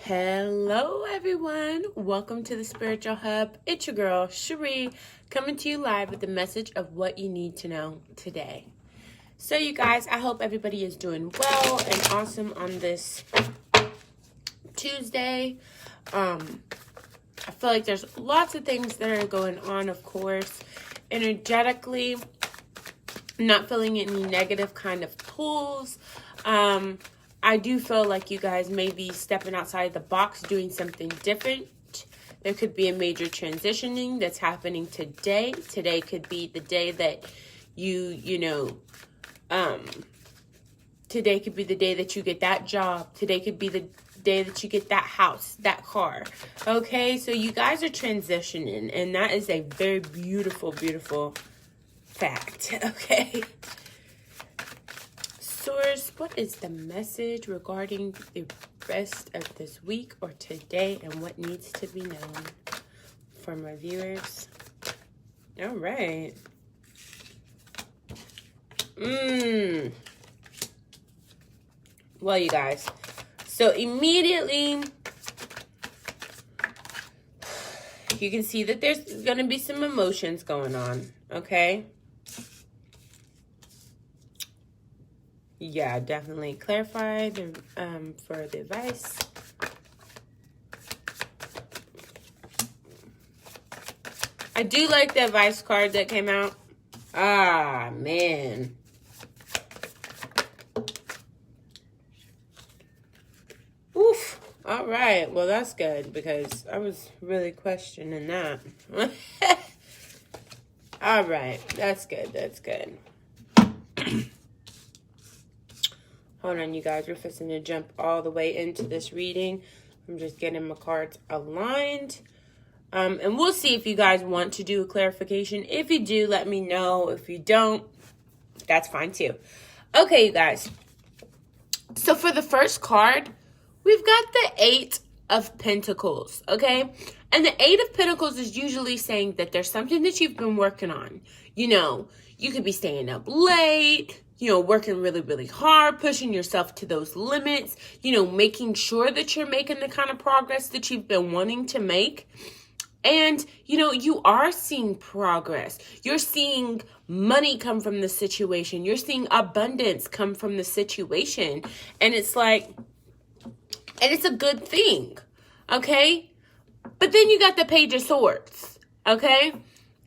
Hello everyone, welcome to the Spiritual Hub. It's your girl Cherie coming to you live with the message of what you need to know today. So you guys, I hope everybody is doing well and awesome on this Tuesday. I feel like there's lots of things that are going on, of course, energetically. Not feeling any negative kind of pulls. I do feel like you guys may be stepping outside the box, doing something different. There could be a major transitioning that's happening today. Today could be the day that today could be the day that you get that job. Today could be the day that you get that house, that car. Okay, so you guys are transitioning, and that is a very beautiful, beautiful fact. Okay. Source, what is the message regarding the rest of this week or today and what needs to be known for my viewers? All right. Well, you guys, so immediately you can see that there's going to be some emotions going on, okay? Yeah, definitely clarify the for the advice. I do like the advice card that came out. Ah, man. Oof. All right. Well, that's good because I was really questioning that. All right. That's good. That's good. Hold on, you guys. We're fixing to jump all the way into this reading. I'm just getting my cards aligned. And we'll see if you guys want to do a clarification. If you do, let me know. If you don't, that's fine too. Okay, you guys. So for the first card, we've got the Eight of Pentacles, okay? And the Eight of Pentacles is usually saying that there's something that you've been working on. You know, you could be staying up late, working really, really hard, pushing yourself to those limits, making sure that you're making the kind of progress that you've been wanting to make. And, you are seeing progress. You're seeing money come from the situation. You're seeing abundance come from the situation. And it's like, and it's a good thing, okay? But then you got the Page of Swords, okay?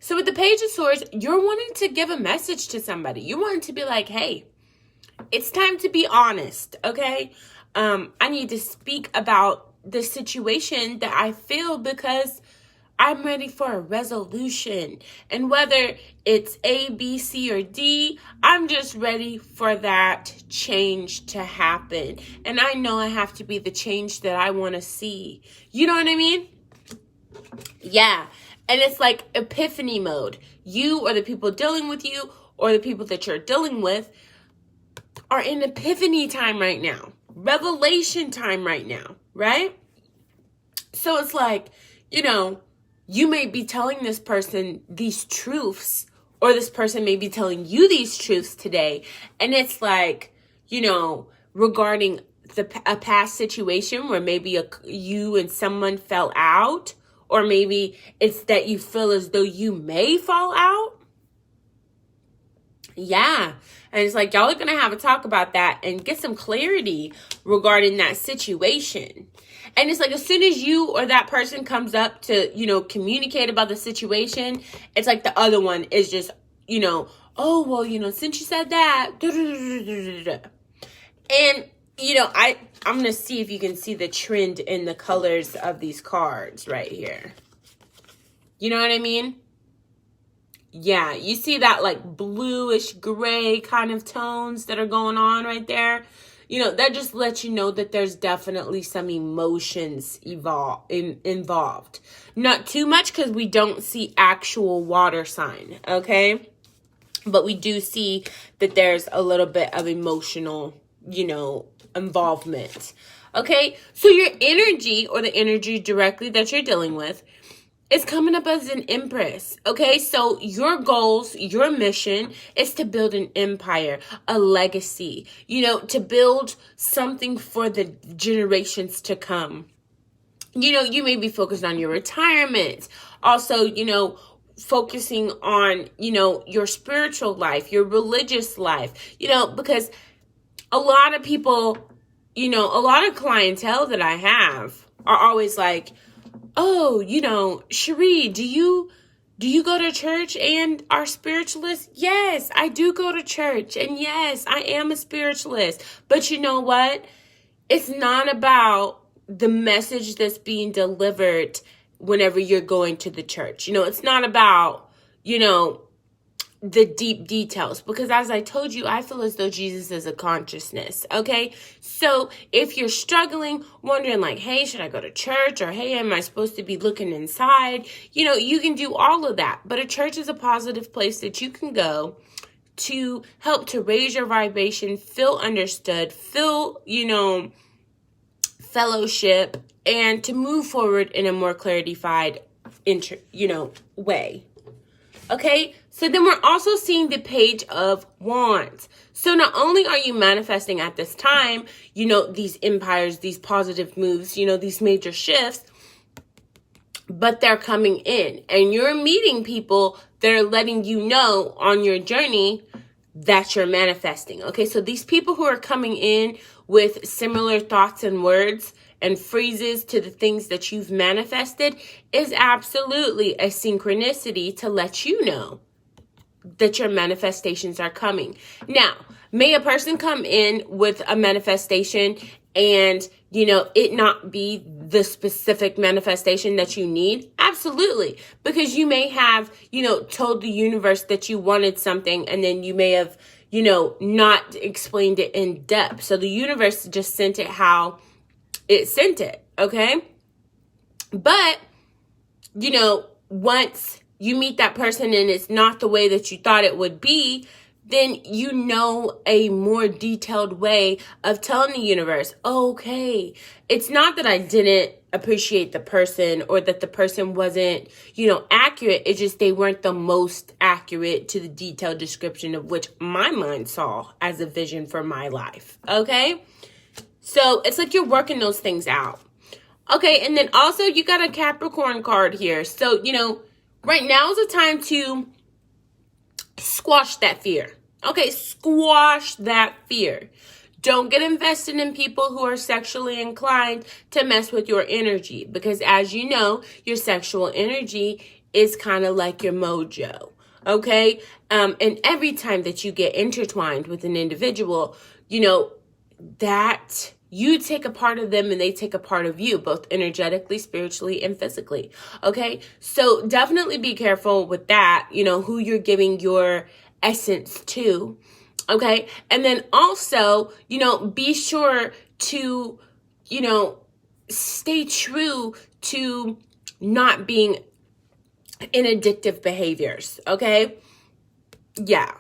So with the Page of Swords, you're wanting to give a message to somebody. You're wanting to be like, hey, it's time to be honest, okay? I need to speak about the situation that I feel because I'm ready for a resolution. And whether it's A, B, C, or D, I'm just ready for that change to happen. And I know I have to be the change that I want to see. You know what I mean? Yeah. And it's like epiphany mode. You or the people dealing with you or the people that you're dealing with are in epiphany time right now. Revelation time right now, right? So it's like, you may be telling this person these truths, or this person may be telling you these truths today. And it's like, regarding a past situation where maybe you and someone fell out, or maybe it's that you feel as though you may fall out. Yeah. And it's like, y'all are going to have a talk about that and get some clarity regarding that situation. And it's like, as soon as you or that person comes up to, communicate about the situation, it's like the other one is just, oh, well, since you said that. And, I'm going to see if you can see the trend in the colors of these cards right here. You know what I mean? Yeah, you see that like bluish gray kind of tones that are going on right there. That just lets you know that there's definitely some emotions involved. Not too much because we don't see actual water sign, okay? But we do see that there's a little bit of emotional, involvement. Okay, so your energy or the energy directly that you're dealing with is coming up as an empress. Okay, so your goals, your mission is to build an empire, a legacy, to build something for the generations to come. you may be focused on your retirement. Also, focusing on, your spiritual life, your religious life, because a lot of people, a lot of clientele that I have are always like, oh, Cherie, do you go to church and are spiritualist? Yes, I do go to church. And yes, I am a spiritualist. But you know what? It's not about the message that's being delivered whenever you're going to the church. It's not about, the deep details, because as I told you, I feel as though Jesus is a consciousness. Okay. So if you're struggling, wondering like, hey, should I go to church? Or, hey, am I supposed to be looking inside? You can do all of that, but a church is a positive place that you can go to help to raise your vibration, feel understood, feel, fellowship, and to move forward in a more clarified, way. Okay, so then we're also seeing the Page of Wands. So not only are you manifesting at this time, these empires, these positive moves, these major shifts, but they're coming in and you're meeting people that are letting you know on your journey that you're manifesting. Okay, so these people who are coming in with similar thoughts and words and phrases to the things that you've manifested is absolutely a synchronicity to let you know that your manifestations are coming. Now, may a person come in with a manifestation and, it not be the specific manifestation that you need? Absolutely. Because you may have, told the universe that you wanted something and then you may have, not explained it in depth. So the universe just sent it how it sent it. Okay. But, once you meet that person and it's not the way that you thought it would be, then a more detailed way of telling the universe, okay, it's not that I didn't appreciate the person or that the person wasn't, accurate. It's just they weren't the most accurate to the detailed description of which my mind saw as a vision for my life. Okay. So it's like you're working those things out. Okay. And then also you got a Capricorn card here. So, right now is the time to squash that fear. Okay, squash that fear. Don't get invested in people who are sexually inclined to mess with your energy, because as you know, your sexual energy is kind of like your mojo. Okay, and every time that you get intertwined with an individual, that you take a part of them and they take a part of you, both energetically, spiritually, and physically. Okay, so definitely be careful with that, who you're giving your essence to. Okay, and then also, be sure to, stay true to not being in addictive behaviors. Okay, yeah.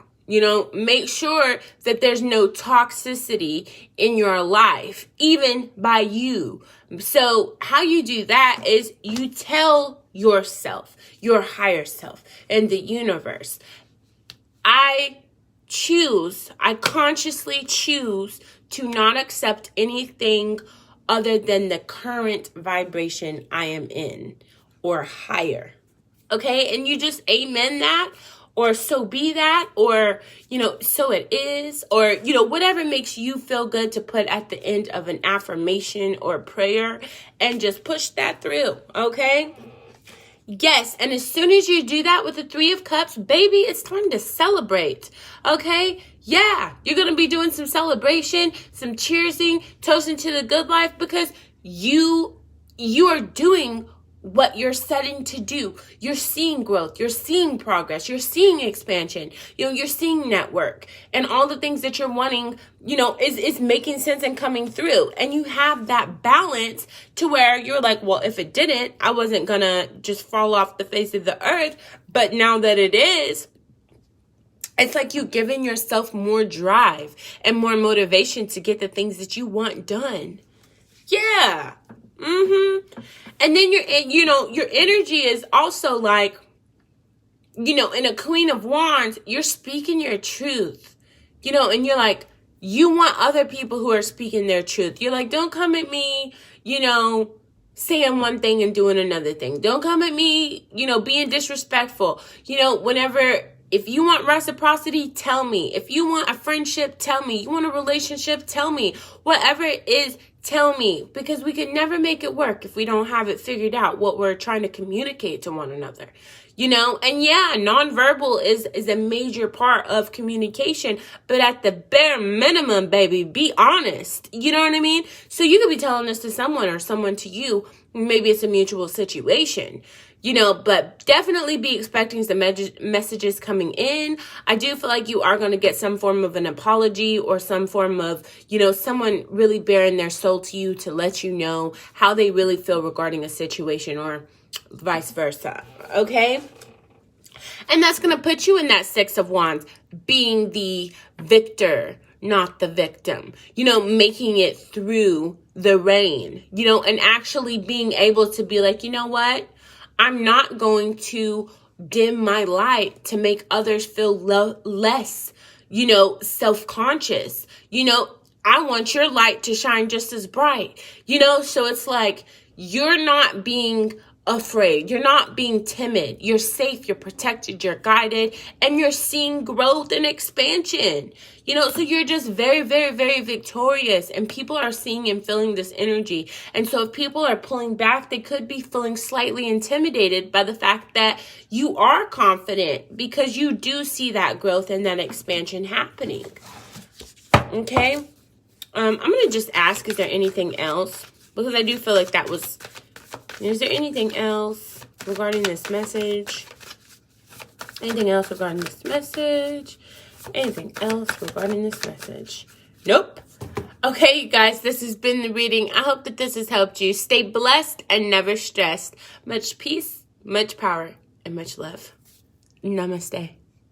Make sure that there's no toxicity in your life, even by you. So how you do that is you tell yourself, your higher self, and the universe, I consciously choose to not accept anything other than the current vibration I am in or higher. Okay, and you just amen that, or so be that, or, so it is, or, whatever makes you feel good to put at the end of an affirmation or prayer, and just push that through. Okay. Yes, and as soon as you do that with the 3 of Cups, baby, it's time to celebrate. Okay. Yeah, you're going to be doing some celebration, some cheersing, toasting to the good life, because you are doing what you're setting to do. You're seeing growth, you're seeing progress, you're seeing expansion, you're seeing network, and all the things that you're wanting, is making sense and coming through. And you have that balance to where you're like, well, if it didn't, I wasn't gonna just fall off the face of the earth. But now that it is, it's like you giving yourself more drive and more motivation to get the things that you want done. Yeah. And then your energy is also like, in a Queen of Wands, you're speaking your truth, and you're like, you want other people who are speaking their truth. You're like, don't come at me, saying one thing and doing another thing. Don't come at me, being disrespectful. If you want reciprocity, tell me. If you want a friendship, tell me. You want a relationship, tell me. Whatever it is, tell me. Because we can never make it work if we don't have it figured out what we're trying to communicate to one another. And yeah, nonverbal is a major part of communication, but at the bare minimum, baby, be honest. You know what I mean? So you could be telling this to someone or someone to you. Maybe it's a mutual situation, but definitely be expecting some messages coming in. I do feel like you are going to get some form of an apology or some form of, someone really bearing their soul to you to let you know how they really feel regarding a situation or vice versa. Okay. And that's going to put you in that Six of Wands, being the victor, not the victim, making it through the rain, and actually being able to be like, you know what? I'm not going to dim my light to make others feel less, self-conscious. I want your light to shine just as bright, so it's like you're not being afraid. You're not being timid. You're safe. You're protected. You're guided. And you're seeing growth and expansion. So you're just very, very, very victorious. And people are seeing and feeling this energy. And so if people are pulling back, they could be feeling slightly intimidated by the fact that you are confident because you do see that growth and that expansion happening. Okay? I'm going to just ask, is there anything else? Because I do feel like that was... Is there anything else regarding this message? Anything else regarding this message? Anything else regarding this message? Nope. Okay, you guys, this has been the reading. I hope that this has helped you. Stay blessed and never stressed. Much peace, much power, and much love. Namaste.